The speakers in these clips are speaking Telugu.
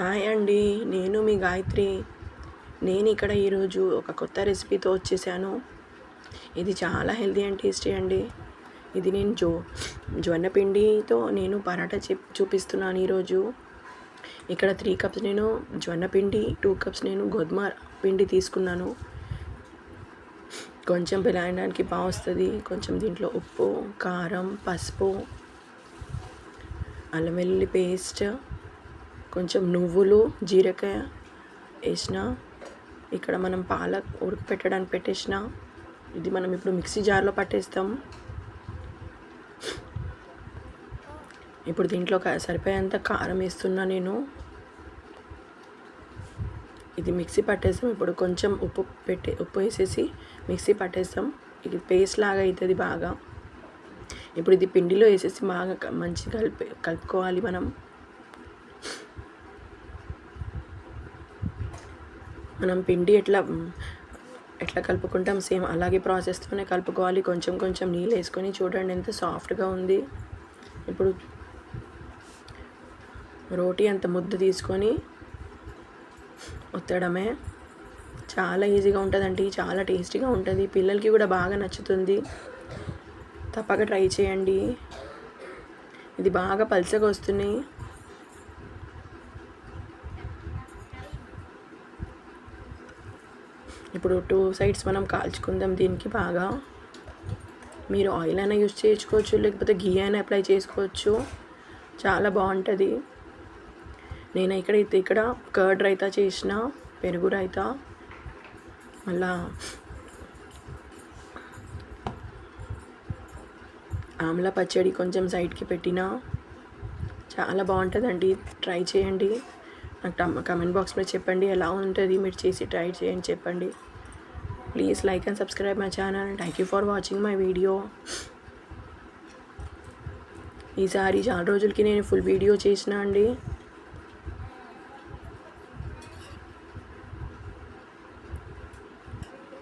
హాయ్ అండి. నేను మీ గాయత్రి. నేను ఇక్కడ ఈరోజు ఒక కొత్త రెసిపీతో వచ్చేసాను. ఇది చాలా హెల్తీ అండ్ టేస్టీ అండి. ఇది నేను జొన్న పిండితో నేను పరాటా చూపిస్తున్నాను ఈరోజు. ఇక్కడ 3 కప్స్ నేను జొన్న పిండి, 2 కప్స్ నేను గోధుమ పిండి తీసుకున్నాను. కొంచెం బిలాయడానికి బాగా వస్తుంది. కొంచెం దీంట్లో ఉప్పు, కారం, పసుపు, అల్లం వెల్లుల్లి పేస్ట్, కొంచెం నువ్వులు, జీలకాయ వేసిన. ఇక్కడ మనం పాలక్ ఉడకపెట్టడానికి పెట్టేసిన. ఇది మనం ఇప్పుడు మిక్సీ జార్లో పట్టేస్తాం. ఇప్పుడు దీంట్లో సరిపోయేంత కారం వేస్తున్నా నేను. ఇది మిక్సీ పట్టేస్తాం. ఇప్పుడు కొంచెం ఉప్పు వేసేసి మిక్సీ పట్టేస్తాం. ఇది పేస్ట్ లాగా అవుతుంది బాగా. ఇప్పుడు ఇది పిండిలో వేసేసి బాగా మంచిగా కలుపుకోవాలి మనం. పిండి ఎట్లా కలుపుకుంటాం సేమ్ అలాగే ప్రాసెస్తోనే కలుపుకోవాలి. కొంచెం కొంచెం నీళ్ళు వేసుకొని చూడండి ఎంత సాఫ్ట్గా ఉంది. ఇప్పుడు రోటీ అంత ముద్ద తీసుకొని ఒత్తడమే. చాలా ఈజీగా ఉంటుందండి, చాలా టేస్టీగా ఉంటుంది. పిల్లలకి కూడా బాగా నచ్చుతుంది. తప్పక ట్రై చేయండి. ఇది బాగా పల్చగా వస్తున్నాయి. ఇప్పుడు 2 సైడ్స్ మనం కాల్చుకుందాం. దీనికి బాగా మీరు ఆయిల్ అయినా యూజ్ చేసుకోవచ్చు, లేకపోతే ఘీ అయినా అప్లై చేసుకోవచ్చు. చాలా బాగుంటుంది. నేను ఇక్కడ కర్డ్ రైతా చేసిన, పెరుగు రైతా, మళ్ళా ఆమ్ల పచ్చడి కొంచెం సైడ్కి పెట్టిన. చాలా బాగుంటుందండి. ట్రై చేయండి. నాకు కమెంట్ బాక్స్లో చెప్పండి ఎలా ఉంటుంది. మీరు చేసి ట్రై చేయండి, చెప్పండి. Please like and subscribe my channel. Thank you for watching my video. ఈసారి చాలా రోజులకి నేను ఫుల్ వీడియో చేసిన అండి.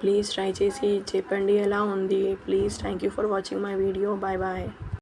ప్లీజ్ ట్రై చేసి చెప్పండి ఎలా ఉంది. Please thank you for watching my video. Bye bye.